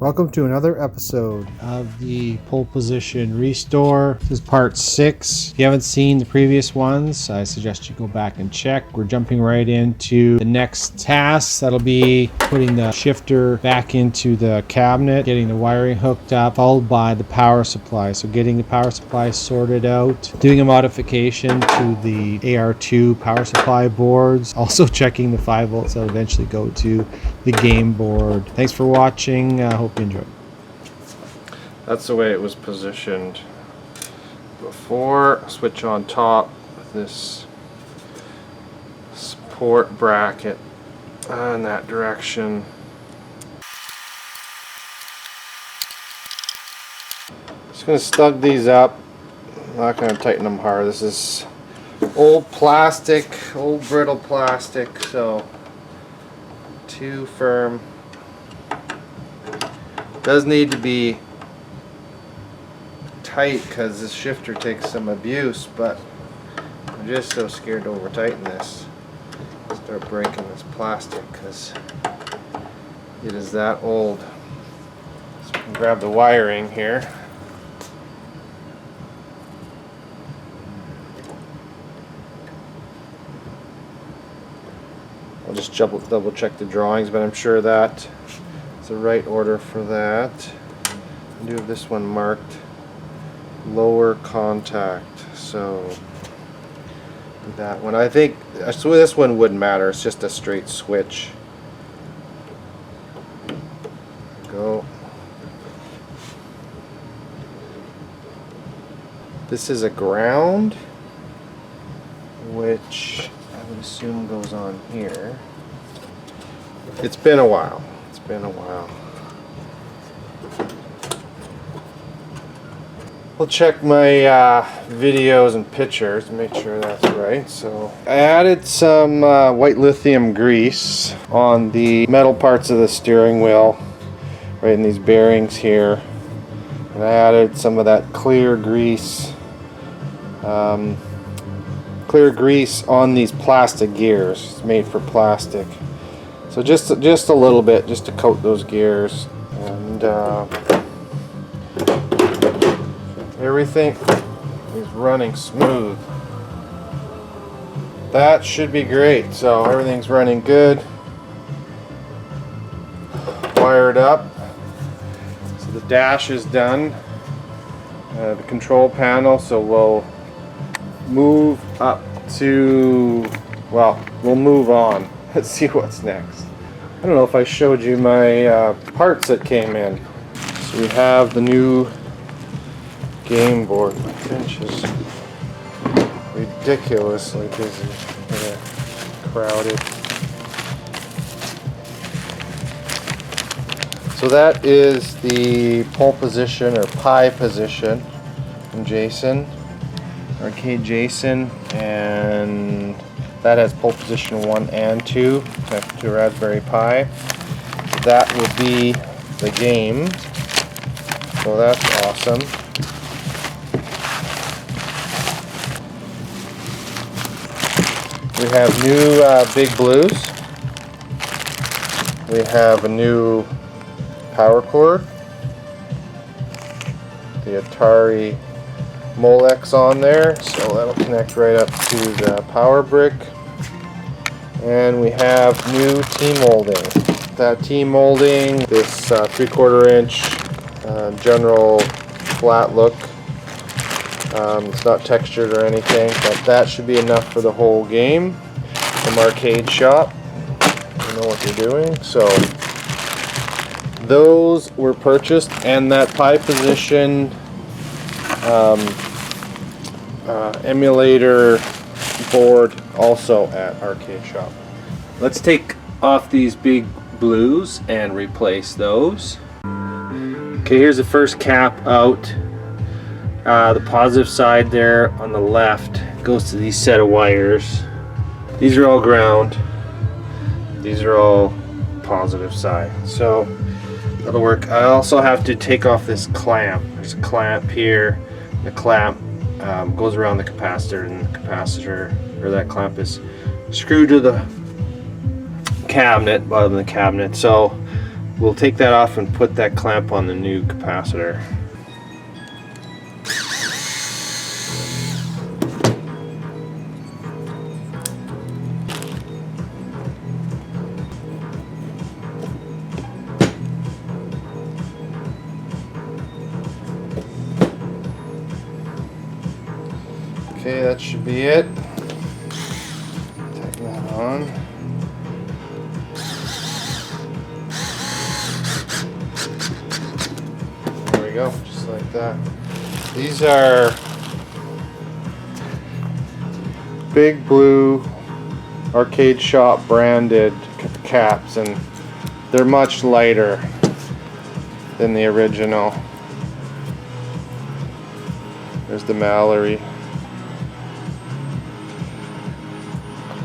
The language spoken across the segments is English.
Welcome to another episode of the Pole Position Restore. This is part 6. If you haven't seen the previous ones, I suggest you go back and check. We're jumping right into the next task. That'll be putting the shifter back into the cabinet, getting the wiring hooked up, followed by the power supply. So getting the power supply sorted out, doing a modification to the AR2 power supply boards, also checking the 5 volts that eventually go to the game board. Thanks for watching. Hope you enjoyed. That's the way it was positioned before. Switch on top with this support bracket in that direction. Just going to snug these up. I'm not going to tighten them hard. This is old plastic, old brittle plastic, so too firm. Does need to be tight because this shifter takes some abuse, but I'm just so scared to over tighten this. Start breaking this plastic because it is that old. So we can grab the wiring here. I'll just double check the drawings, but I'm sure that is the right order for that. I do have this one marked lower contact, so that one. I think so this one wouldn't matter. It's just a straight switch. Go. This is a ground, which I would assume goes on here. It's been a while. It's been a while. We'll check my videos and pictures to make sure that's right. So I added some white lithium grease on the metal parts of the steering wheel, right in these bearings here. And I added some of that clear grease on these plastic gears. It's made for plastic, so just a little bit, just to coat those gears, and everything is running smooth. That should be great. So everything's running good, wired up. So the dash is done, the control panel, so we'll move up to, well, we'll move on. Let's see what's next. I don't know if I showed you my parts that came in. So we have the new game board. My bench is ridiculously busy, crowded. So that is the pole position or pie position from Jason. Arcade Jason, and that has pole position 1 and 2 connected to Raspberry Pi. That will be the game, so that's awesome. We have new big blues. We have a new power cord, the Atari Molex on there, so that'll connect right up to the power brick. And we have new T-molding. That T-molding, this 3/4 inch general flat look. It's not textured or anything, but that should be enough for the whole game from Arcadeshop. You know what you're doing. So those were purchased, and that pie position emulator board also at Arcadeshop. Let's take off these big blues and replace those. Okay, here's the first cap out. The positive side there on the left goes to these set of wires. These are all ground. These are all positive side. So that'll work. I also have to take off this clamp. There's a clamp here. The clamp goes around the capacitor, and the capacitor, or that clamp, is screwed to the cabinet, bottom of the cabinet. So we'll take that off and put that clamp on the new capacitor. Okay, that should be it. Tighten that on. There we go, just like that. These are Big Blue Arcadeshop branded caps, and they're much lighter than the original. There's the Mallory.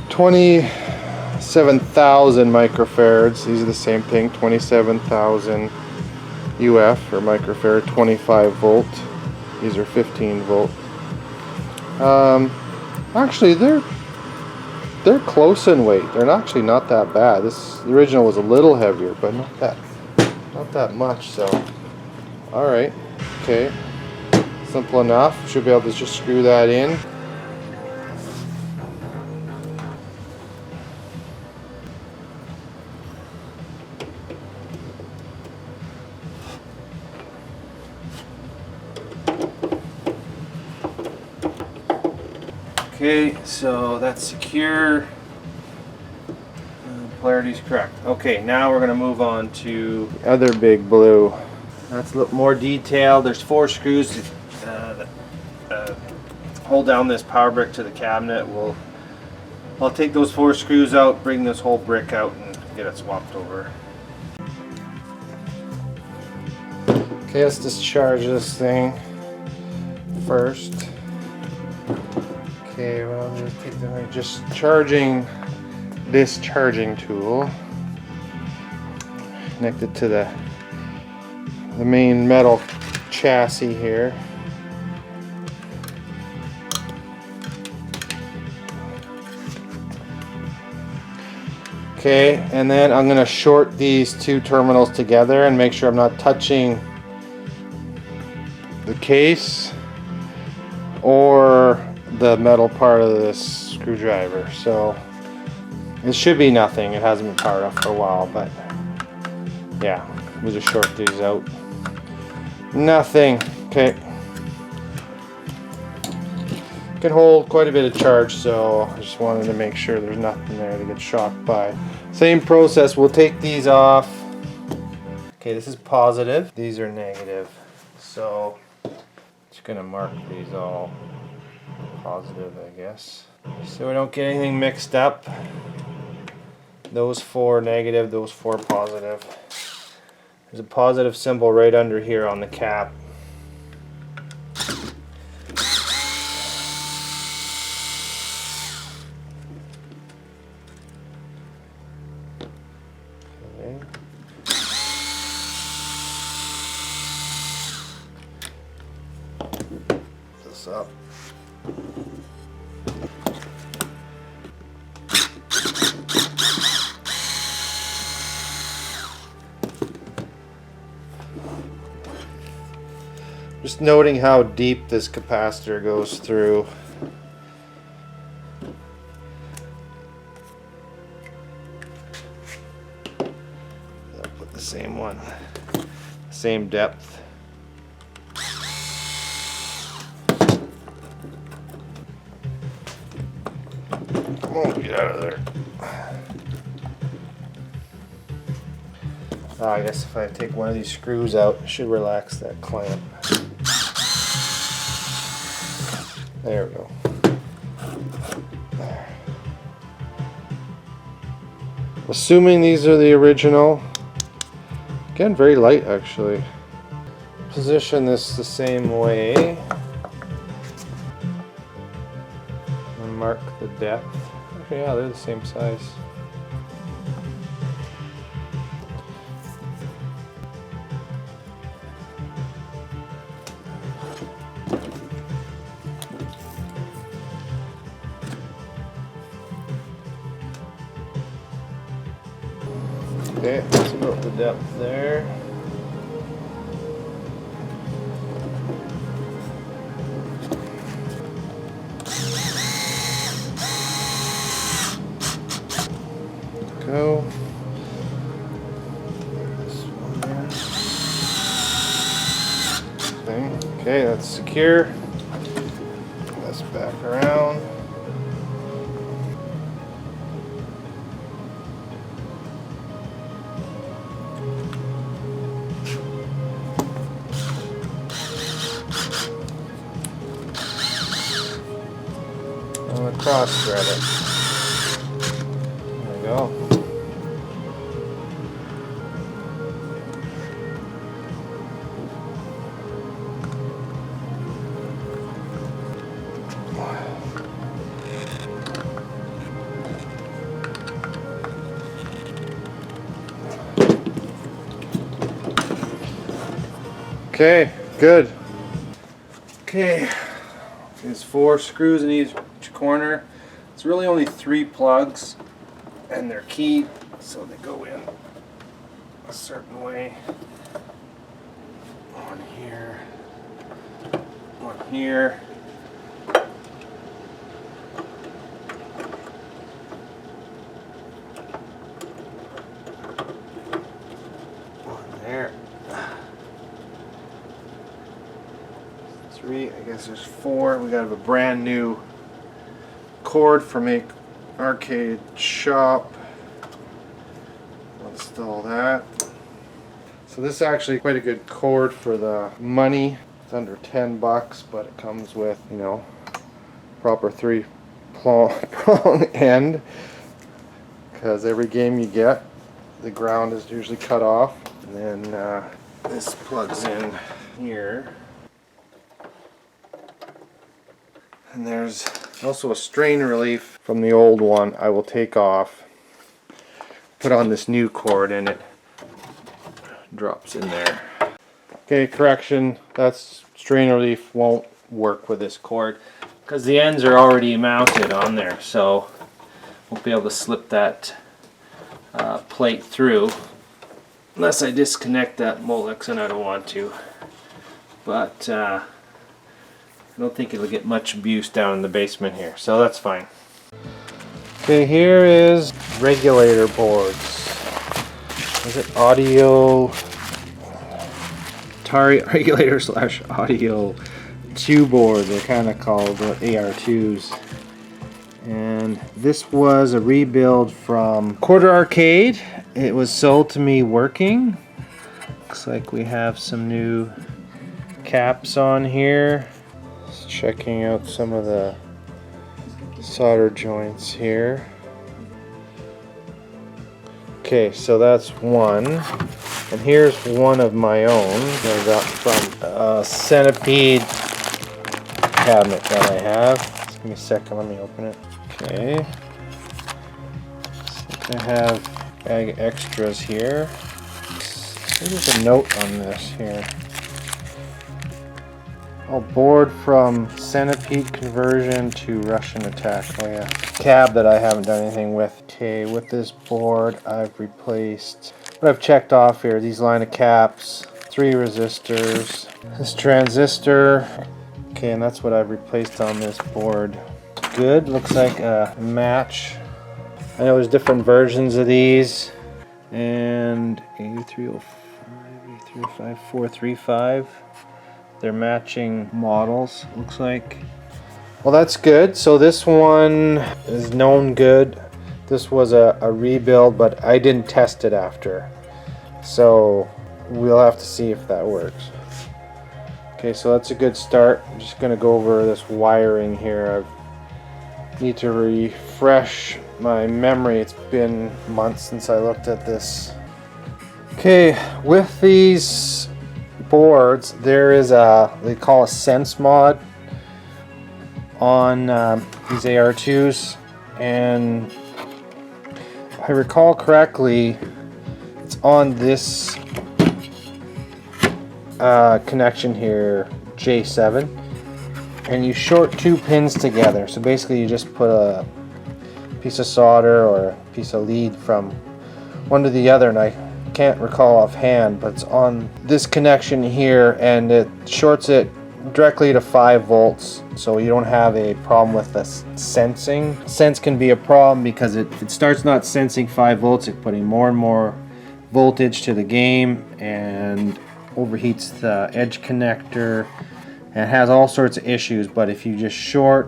27,000 microfarads. These are the same thing, 27,000 UF or microfarad, 25 volt. These are 15 volt. Actually, they're close in weight. They're actually not that bad. The original was a little heavier, but not that much. So, all right, okay, simple enough. Should be able to just screw that in. Okay, so that's secure. Polarity is correct. Okay, now we're going to move on to the other Big Blue. That's a little more detailed. There's 4 screws that hold down this power brick to the cabinet. I'll take those 4 screws out, bring this whole brick out, and get it swapped over. Okay, let's discharge this thing first. Okay, well, I'm going to take the discharging tool, connected to the main metal chassis here. Okay, and then I'm going to short these 2 terminals together and make sure I'm not touching the case or the metal part of this screwdriver. So it should be nothing. It hasn't been powered up for a while, but yeah, we'll just short these out. Nothing. Okay, can hold quite a bit of charge, so I just wanted to make sure there's nothing there to get shocked by. Same process, we'll take these off. Okay, this is positive, these are negative, so just gonna mark these all positive, I guess, so we don't get anything mixed up. Those 4 negative, those 4 positive. There's a positive symbol right under here on the cap. Okay. This up. Just noting how deep this capacitor goes through. I'll put the same one, same depth. Come on, get out of there. I guess if I take one of these screws out, it should relax that clamp. There we go. There. Assuming these are the original. Again, very light actually. Position this the same way. And mark the depth. Okay, yeah, they're the same size. Okay, that's about the depth there. Go. This one in. Okay, that's secure. This back around. I'm gonna cross thread it. There we go. Okay, good. Okay, there's 4 screws in each corner. It's really only 3 plugs, and they're keyed, so they go in a certain way. One here, one here. One there. 3, I guess there's 4. We got a brand new cord from Arcadeshop. I'll install that. So this is actually quite a good cord for the money. It's under $10, but it comes with, you know, proper 3-prong end, because every game you get, the ground is usually cut off. And then this plugs in here. And there's also a strain relief from the old one I will take off, put on this new cord, and it drops in there. Okay, correction, that's strain relief won't work with this cord because the ends are already mounted on there, so won't be able to slip that plate through unless I disconnect that Molex, and I don't want to. But I don't think it'll get much abuse down in the basement here, so that's fine. Okay, here is regulator boards. Is it audio? Atari regulator slash audio 2 board, they're kind of called AR2s. And this was a rebuild from Quarter Arcade. It was sold to me working. Looks like we have some new caps on here. Just checking out some of the solder joints here. Okay, so that's one. And here's one of my own that I got from a Centipede cabinet that I have. Just give me a second, let me open it. Okay. So I have bag of extras here. There's a note on this here. Oh, board from Centipede conversion to Russian attack. Oh yeah. Cab that I haven't done anything with. Okay, with this board I've replaced what I've checked off here. These line of caps, 3 resistors, this transistor. Okay, and that's what I've replaced on this board. Good, looks like a match. I know there's different versions of these. And A305, A305, 435. They're matching models, looks like. Well, that's good. So this one is known good. This was a rebuild, but I didn't test it after. So we'll have to see if that works. Okay, so that's a good start. I'm just gonna go over this wiring here. I need to refresh my memory. It's been months since I looked at this. Okay, with these boards, there is they call a sense mod on these AR2s, and if I recall correctly, it's on this connection here, J7, and you short 2 pins together. So basically you just put a piece of solder or a piece of lead from one to the other, and I can't recall offhand, but it's on this connection here, and it shorts it directly to 5 volts, so you don't have a problem with the sensing. Sense can be a problem because if it starts not sensing 5 volts, it's putting more and more voltage to the game and overheats the edge connector, and it has all sorts of issues. But if you just short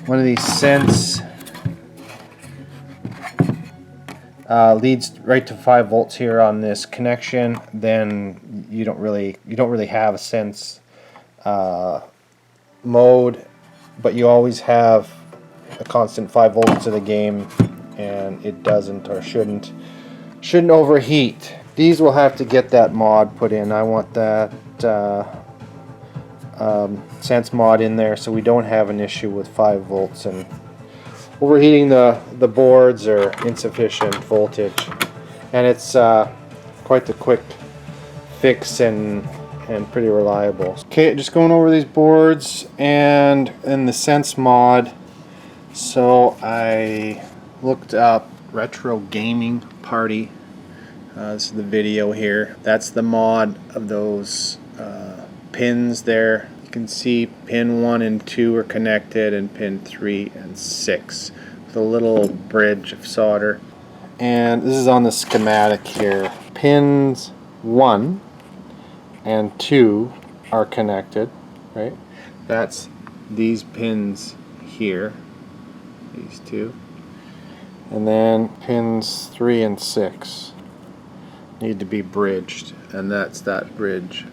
one of these sense leads right to 5 volts here on this connection, then you don't really have a sense mode, but you always have a constant 5 volts to the game, and it doesn't or shouldn't overheat. These will have to get that mod put in. I want that sense mod in there so we don't have an issue with 5 volts and overheating the boards or insufficient voltage. And it's quite the quick fix and pretty reliable. Okay, just going over these boards and in the sense mod. So I looked up RetroGamesParty. This is the video here. That's the mod of those pins there. You can see pin 1 and 2 are connected, and pin 3 and 6 with a little bridge of solder. And this is on the schematic here. Pins 1 and 2 are connected, right? That's these pins here, these two. And then pins 3 and 6 need to be bridged, and that's that bridge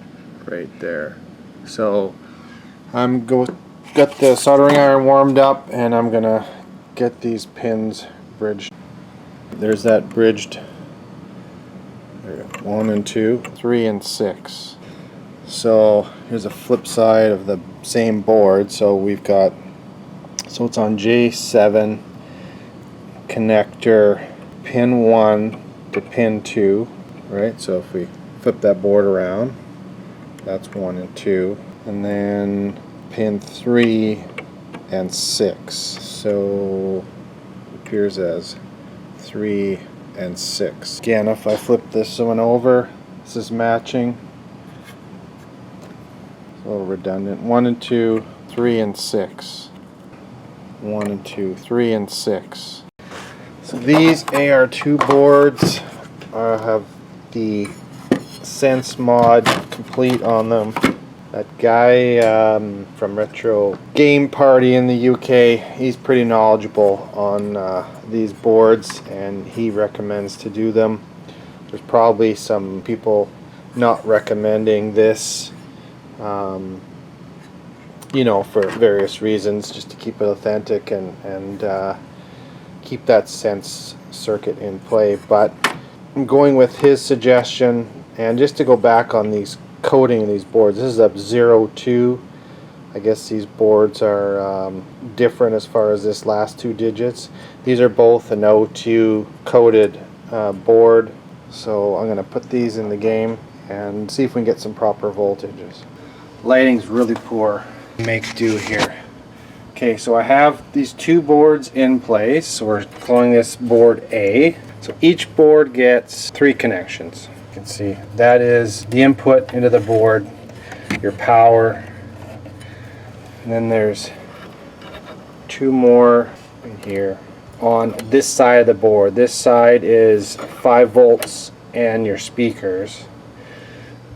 right there. So I'm got the soldering iron warmed up, and I'm gonna get these pins bridged. There's that bridged. There, 1 and 2, 3 and 6. So here's a flip side of the same board. So it's on J7 connector, pin 1 to pin 2, right? So if we flip that board around, that's 1 and 2, and then pin 3 and 6. So it appears as 3 and 6. Again, if I flip this one over, this is matching. It's a little redundant. 1 and 2, 3 and 6. 1 and 2, 3 and 6. So these AR2 boards have the sense mod complete on them. That guy from RetroGamesParty in the UK, he's pretty knowledgeable on these boards, and he recommends to do them. There's probably some people not recommending this, you know, for various reasons, just to keep it authentic and keep that sense circuit in play. But I'm going with his suggestion. And just to go back on these coding of these boards, this is a 02. I guess these boards are different as far as this last 2 digits. These are both an 02 coded board. So I'm going to put these in the game and see if we can get some proper voltages. Lighting's really poor. Make do here. Okay, so I have these 2 boards in place. So we're calling this board A. So each board gets 3 connections. You can see that is the input into the board, your power, and then there's 2 more in here on this side of the board. This side is 5 volts and your speakers.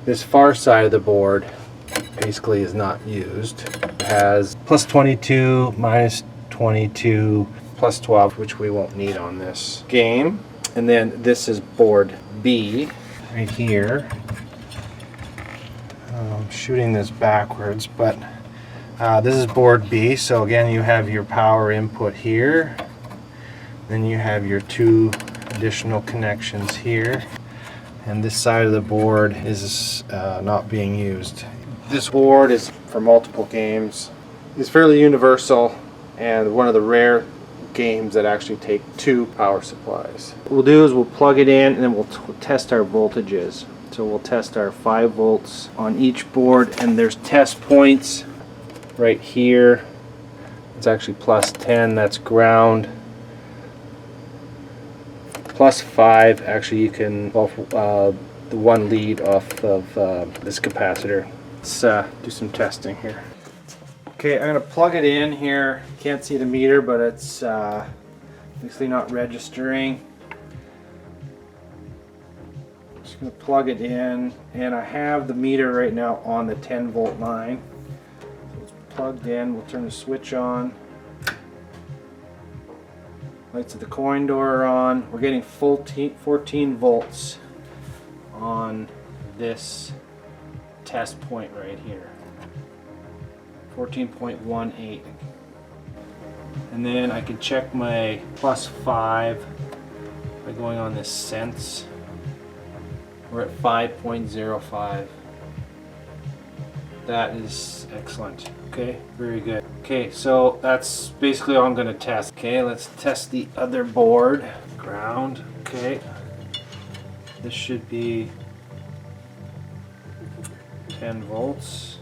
This far side of the board basically is not used. It has plus 22, minus 22, plus 12, which we won't need on this game. And then this is board B right here. I'm shooting this backwards, but this is board B. So again, you have your power input here. Then you have your 2 additional connections here. And this side of the board is not being used. This board is for multiple games. It's fairly universal and one of the rare games that actually take 2 power supplies. What we'll do is we'll plug it in and then we'll test our voltages. So we'll test our 5 volts on each board, and there's test points right here. It's actually plus 10, that's ground. +5. Actually, you can the one lead off of this capacitor. Let's do some testing here. Okay, I'm gonna plug it in here. Can't see the meter, but it's obviously not registering. Just gonna plug it in, and I have the meter right now on the 10-volt line. So it's plugged in. We'll turn the switch on. Lights of the coin door are on. We're getting 14 volts on this test point right here. 14.18. And then I can check my +5 by going on this sense. We're at 5.05. That is excellent. Okay, very good. Okay, so that's basically all I'm going to test. Okay, let's test the other board. Ground. Okay. This should be 10 volts.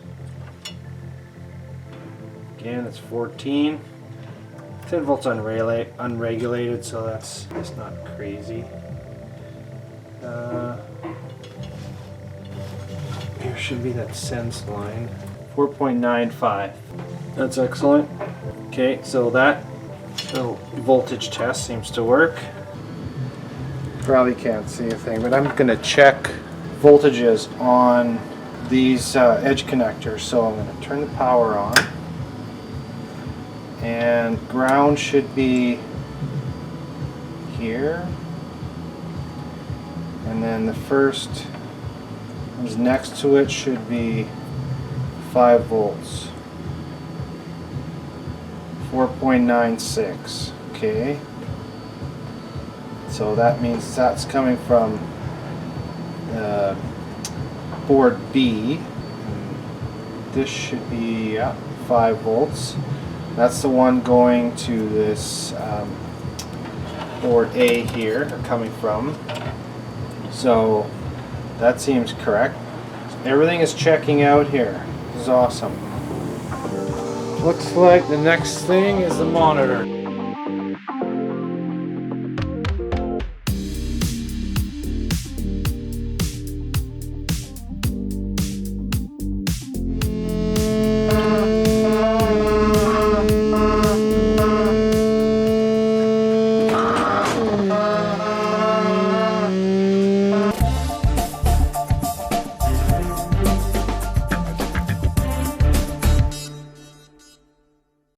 Again, it's 14. 10 volts unregulated, so that's not crazy. Here should be that sense line. 4.95. That's excellent. Okay, so that little voltage test seems to work. Probably can't see a thing, but I'm going to check voltages on these edge connectors. So I'm going to turn the power on. And ground should be here. And then the first one's next to it should be 5 volts. 4.96. Okay. So that means that's coming from board B. And this should be 5 volts. That's the one going to this board A here, or coming from. So that seems correct. Everything is checking out here. This is awesome. Looks like the next thing is the monitor.